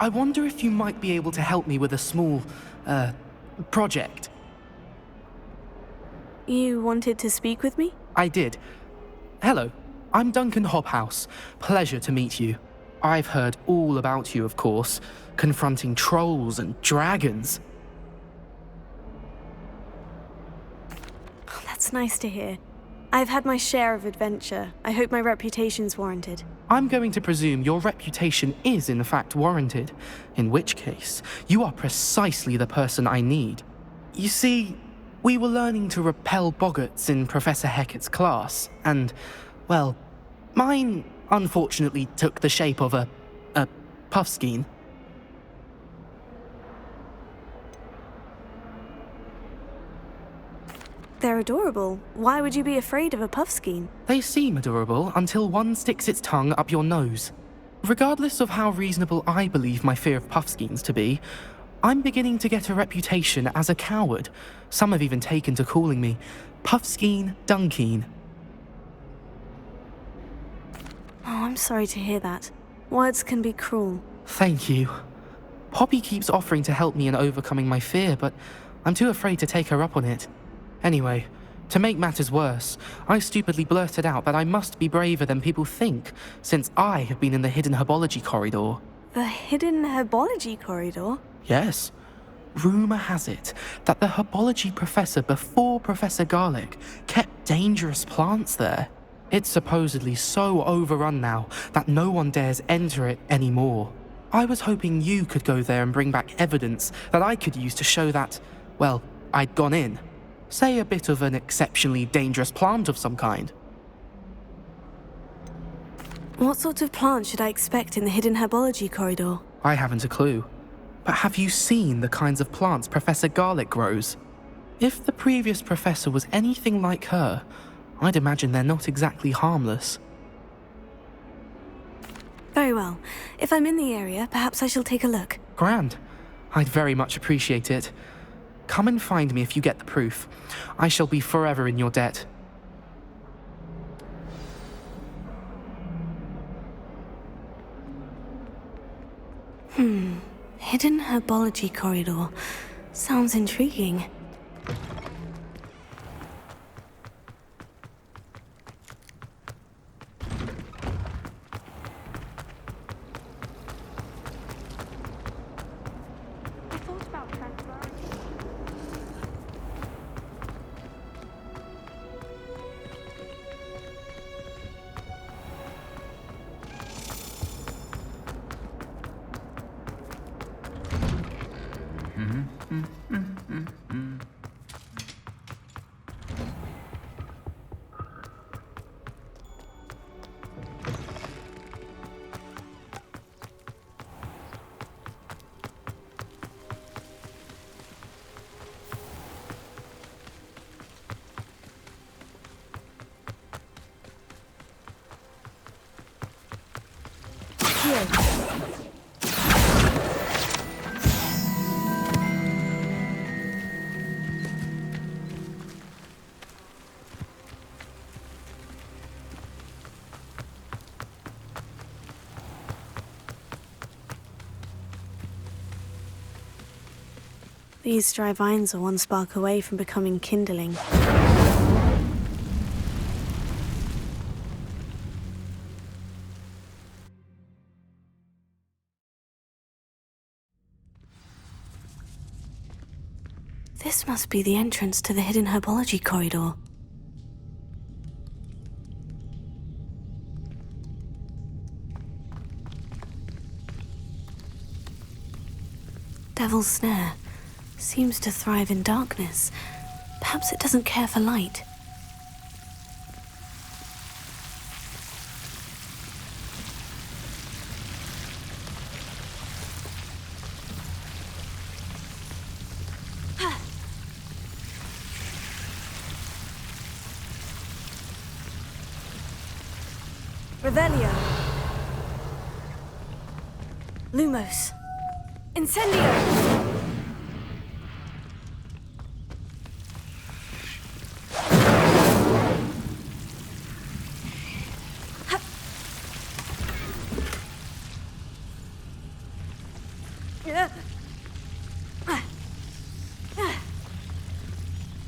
I wonder if you might be able to help me with a small, project. You wanted to speak with me? I did. Hello, I'm Duncan Hobhouse. Pleasure to meet you. I've heard all about you, of course, confronting trolls and dragons. Oh, that's nice to hear. I've had my share of adventure. I hope my reputation's warranted. I'm going to presume your reputation is in fact warranted, in which case, you are precisely the person I need. You see, we were learning to repel boggarts in Professor Hecat's class, and, well, mine unfortunately took the shape of a puffskein. They're adorable. Why would you be afraid of a puffskein? They seem adorable until one sticks its tongue up your nose. Regardless of how reasonable I believe my fear of puffskeins to be, I'm beginning to get a reputation as a coward. Some have even taken to calling me Puffskein Dunkeen. Oh, I'm sorry to hear that. Words can be cruel. Thank you. Poppy keeps offering to help me in overcoming my fear, but I'm too afraid to take her up on it. Anyway, to make matters worse, I stupidly blurted out that I must be braver than people think, since I have been in the hidden herbology corridor. The hidden herbology corridor? Yes. Rumour has it that the herbology professor before Professor Garlic kept dangerous plants there. It's supposedly so overrun now that no one dares enter it anymore. I was hoping you could go there and bring back evidence that I could use to show that, well, I'd gone in. Say a bit of an exceptionally dangerous plant of some kind. What sort of plant should I expect in the hidden herbology corridor? I haven't a clue. But have you seen the kinds of plants Professor Garlic grows? If the previous professor was anything like her, I'd imagine they're not exactly harmless. Very well. If I'm in the area, perhaps I shall take a look. Grand. I'd very much appreciate it. Come and find me if you get the proof. I shall be forever in your debt. Hidden herbology corridor. Sounds intriguing. These dry vines are one spark away from becoming kindling. This must be the entrance to the hidden herbology corridor. Devil's Snare. Seems to thrive in darkness. Perhaps it doesn't care for light. Revelio. Lumos. Incendio.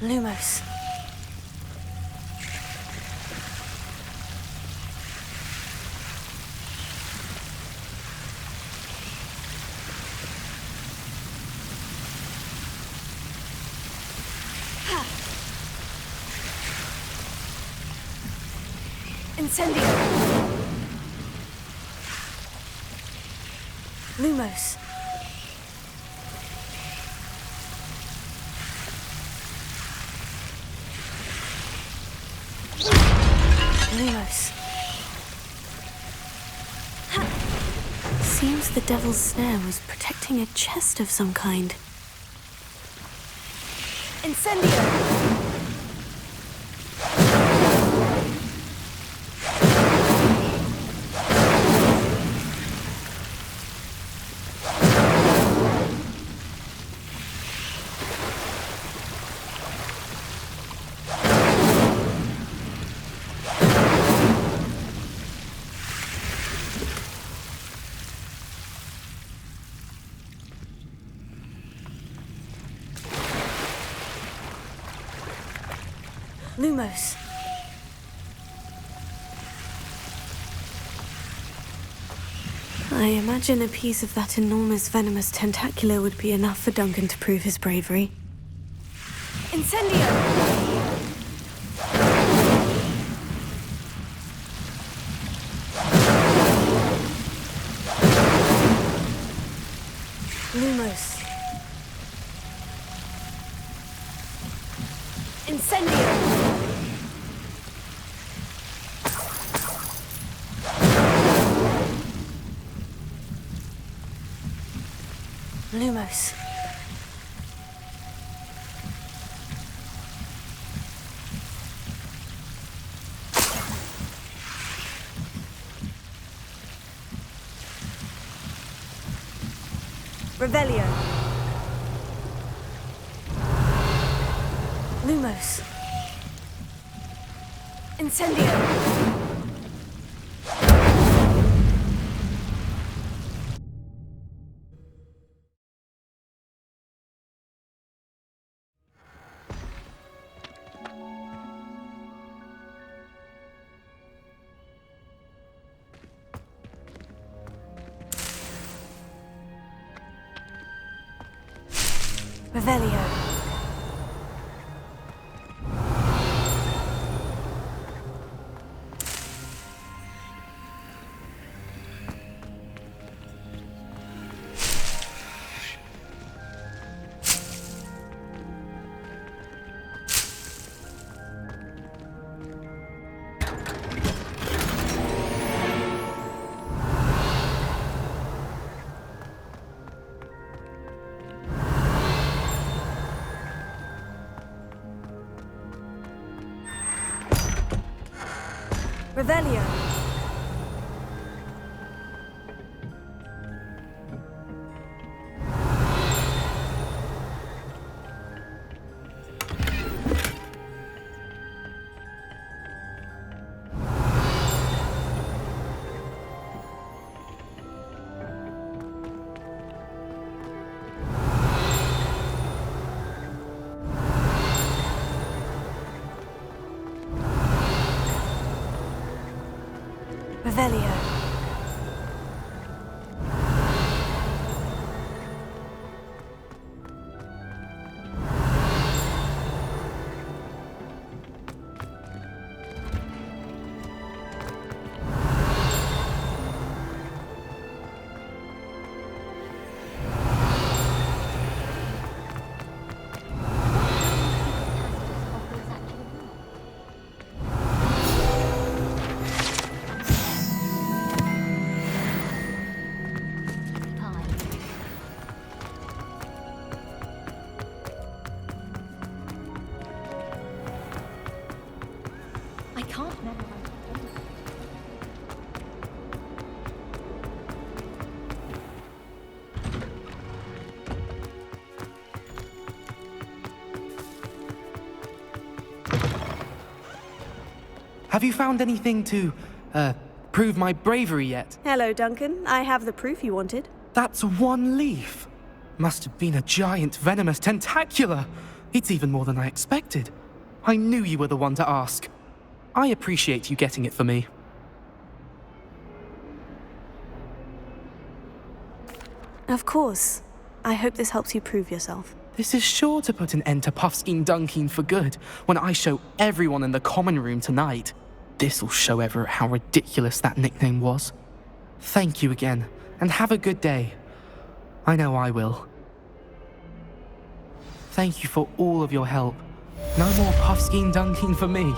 Lumos. Incendio. Lumos. Lumos. Seems the devil's snare was protecting a chest of some kind. Incendio! Lumos. I imagine a piece of that enormous venomous tentacular would be enough for Duncan to prove his bravery. Incendio! Lumos. Incendio! Lumos. Revelio. Lumos. Incendio. Revelio. Revelio. Revelio. I can't remember. Have you found anything to, prove my bravery yet? Hello, Duncan. I have the proof you wanted. That's one leaf. Must have been a giant venomous tentacula. It's even more than I expected. I knew you were the one to ask. I appreciate you getting it for me. Of course. I hope this helps you prove yourself. This is sure to put an end to Puffskein Dunkeen for good when I show everyone in the common room tonight. This'll show Everett how ridiculous that nickname was. Thank you again, and have a good day. I know I will. Thank you for all of your help. No more Puffskein Dunkeen for me.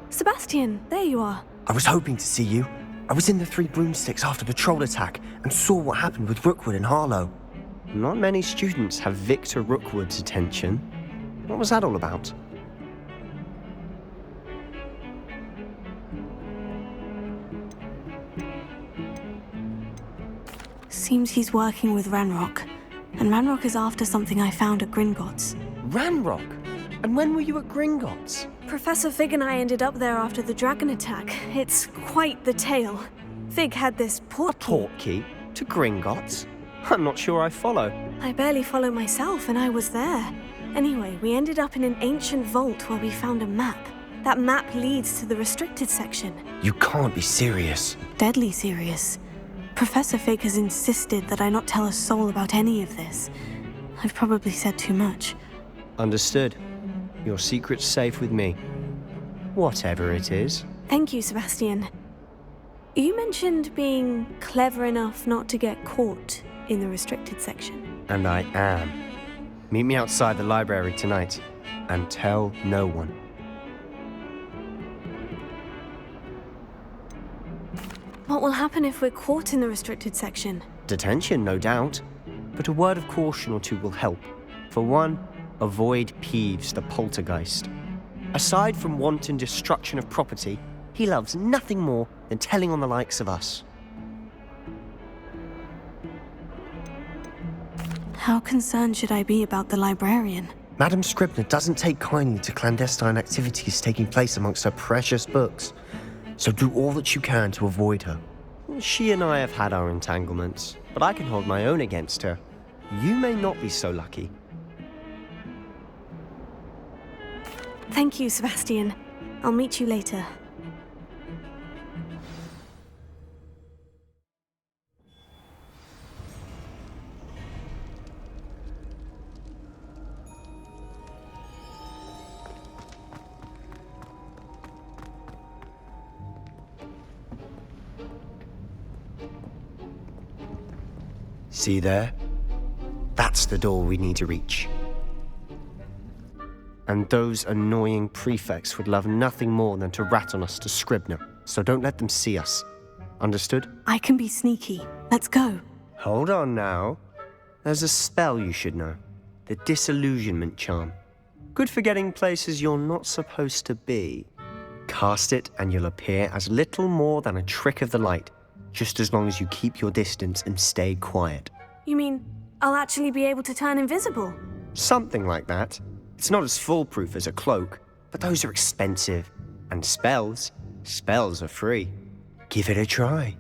Sebastian, there you are. I was hoping to see you. I was in the Three Broomsticks after the troll attack and saw what happened with Rookwood and Harlow. Not many students have Victor Rookwood's attention. What was that all about? Seems he's working with Ranrock. And Ranrock is after something I found at Gringotts. Ranrock? And when were you at Gringotts? Professor Fig and I ended up there after the dragon attack. It's quite the tale. Fig had this portkey. Portkey? To Gringotts? I'm not sure I follow. I barely follow myself, and I was there. Anyway, we ended up in an ancient vault where we found a map. That map leads to the restricted section. You can't be serious. Deadly serious. Professor Fig has insisted that I not tell a soul about any of this. I've probably said too much. Understood. Your secret's safe with me. Whatever it is. Thank you, Sebastian. You mentioned being clever enough not to get caught in the restricted section. And I am. Meet me outside the library tonight, and tell no one. What will happen if we're caught in the restricted section? Detention, no doubt. But a word of caution or two will help. For one, avoid Peeves the poltergeist. Aside from wanton destruction of property, he loves nothing more than telling on the likes of us. How concerned should I be about the librarian? Madam Scribner doesn't take kindly to clandestine activities taking place amongst her precious books. So do all that you can to avoid her. She and I have had our entanglements, but I can hold my own against her. You may not be so lucky. Thank you, Sebastian. I'll meet you later. See there? That's the door we need to reach. And those annoying prefects would love nothing more than to rat on us to Scribner, so don't let them see us. Understood? I can be sneaky. Let's go. Hold on now. There's a spell you should know. The Disillusionment Charm. Good for getting places you're not supposed to be. Cast it and you'll appear as little more than a trick of the light, just as long as you keep your distance and stay quiet. You mean I'll actually be able to turn invisible? Something like that. It's not as foolproof as a cloak, but those are expensive. And spells are free. Give it a try.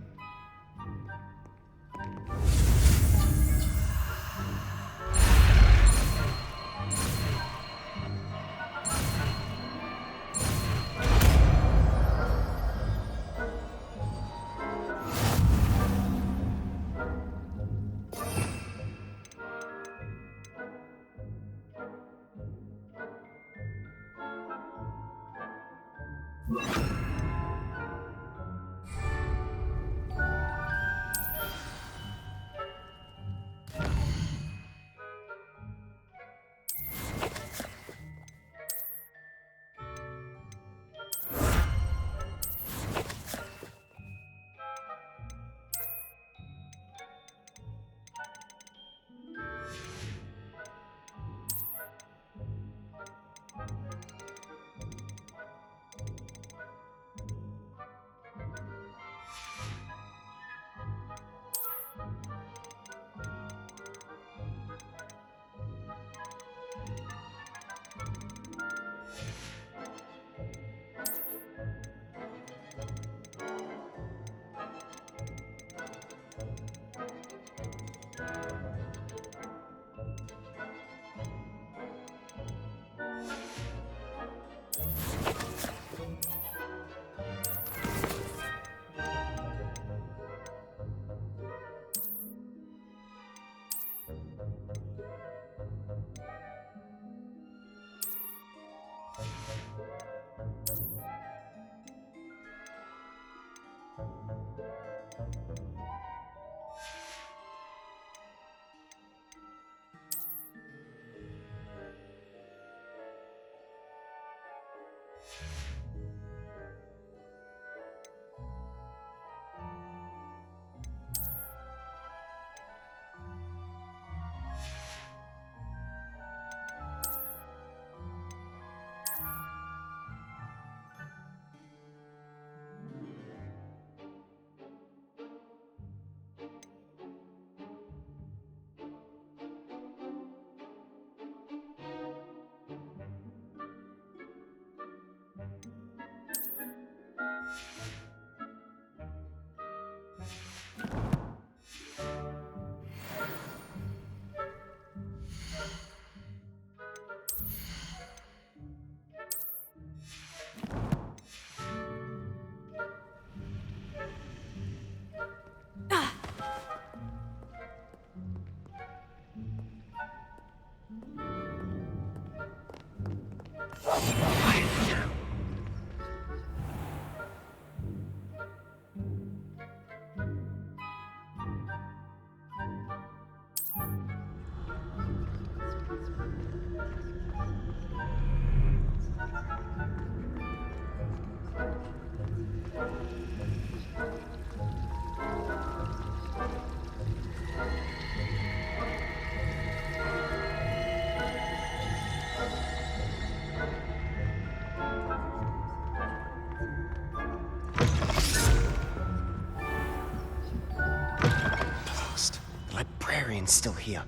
Librarian's still here.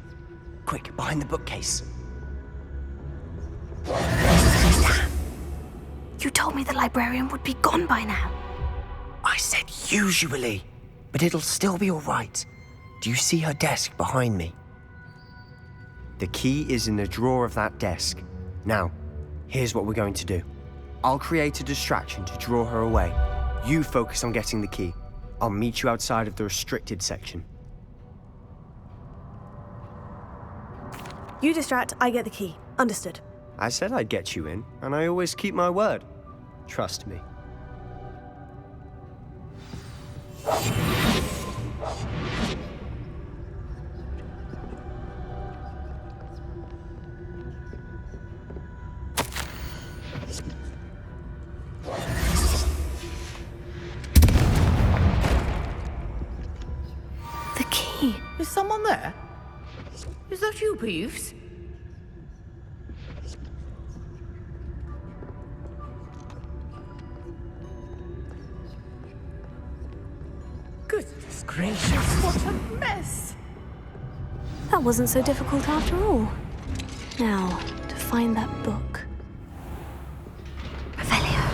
Quick, behind the bookcase. You told me the librarian would be gone by now. I said usually, but it'll still be all right. Do you see her desk behind me? The key is in the drawer of that desk. Now, here's what we're going to do. I'll create a distraction to draw her away. You focus on getting the key. I'll meet you outside of the restricted section. You distract, I get the key. Understood. I said I'd get you in, and I always keep my word. Trust me. The key. Is someone there? Is that you, Peeves? Goodness gracious, what a mess! That wasn't so difficult after all. Now, to find that book. Revelio.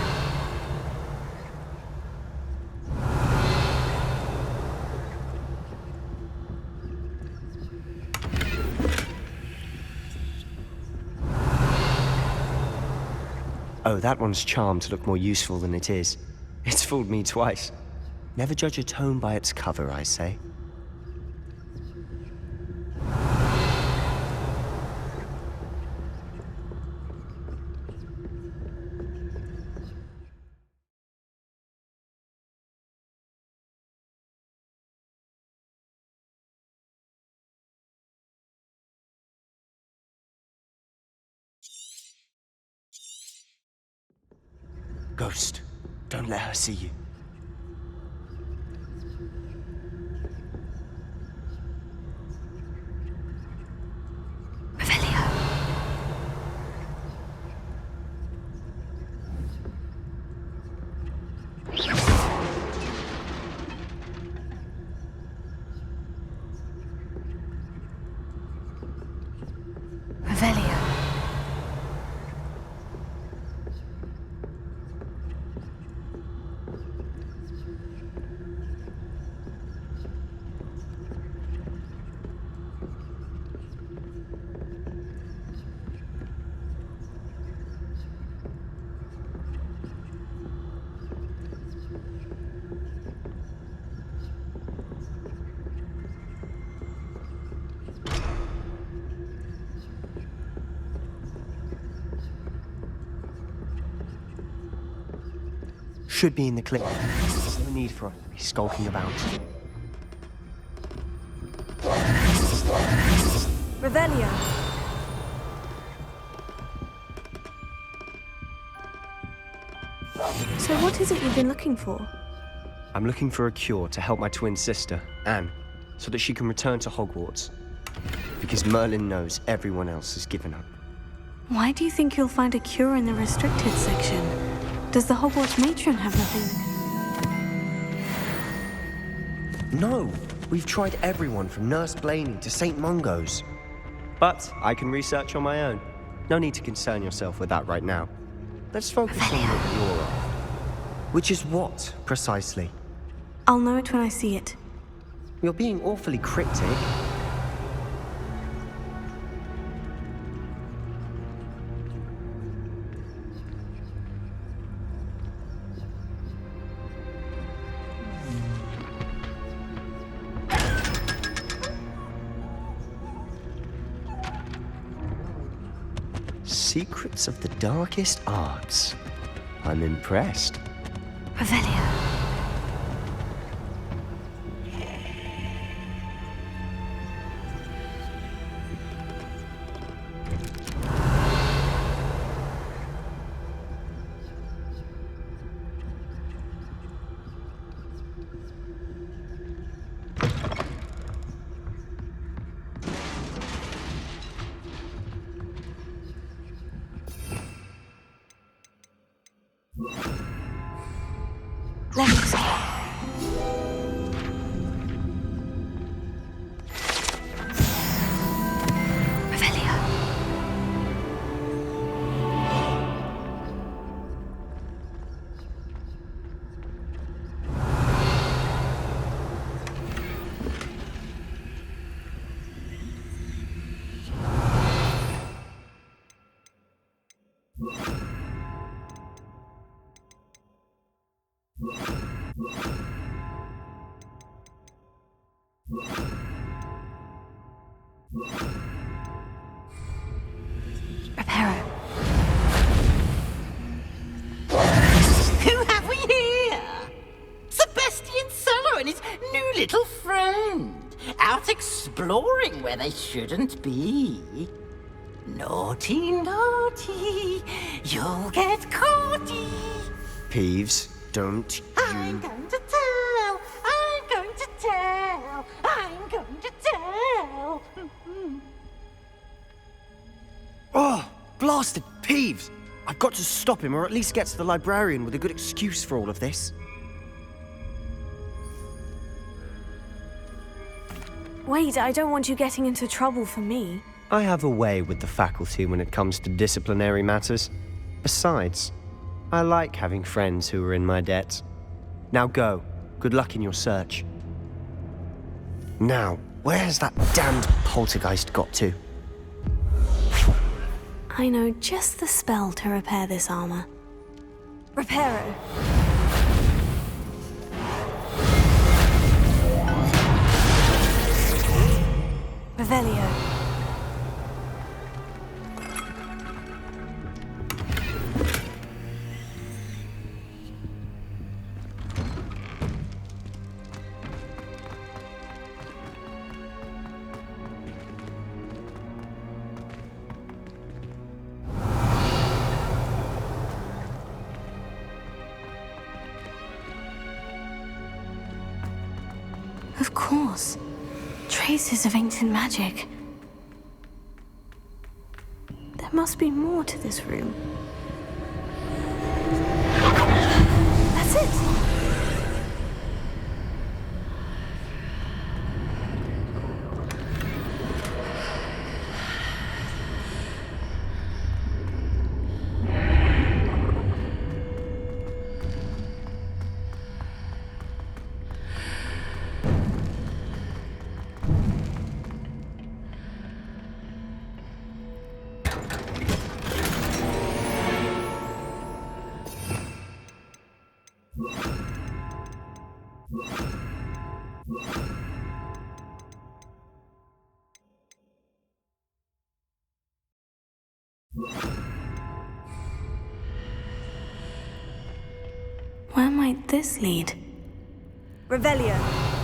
Oh, that one's charmed to look more useful than it is. It's fooled me twice. Never judge a tome by its cover, I say. Ghost, don't let her see you. Revelio. Revelio. should be in the clip. No need for us to be skulking about. Revelio. So what is it you've been looking for? I'm looking for a cure to help my twin sister, Anne, so that she can return to Hogwarts. Because Merlin knows everyone else has given up. Why do you think you'll find a cure in the restricted section? Does the Hogwarts matron have nothing? No, we've tried everyone from Nurse Blaney to St. Mungo's. But I can research on my own. No need to concern yourself with that right now. Let's focus on what you're after. Which is what, precisely? I'll know it when I see it. You're being awfully cryptic. Secrets of the darkest arts. I'm impressed. Revelio. Let me see. Revelio. Reparo. Who have we here? Sebastian Cellar and his new little friend. Out exploring where they shouldn't be. Naughty, naughty. You'll get caughty. Peeves, don't I'm going to tell. I'm going to tell. I'm going to tell. Oh, blasted Peeves! I've got to stop him, or at least get to the librarian with a good excuse for all of this. Wait, I don't want you getting into trouble for me. I have a way with the faculty when it comes to disciplinary matters. Besides, I like having friends who are in my debt. Now go. Good luck in your search. Now, where's that damned poltergeist got to? I know just the spell to repair this armor. Reparo. Revelio. Of course. Traces of ancient magic. There must be more to this room. That's it! Where might this lead? Revelio.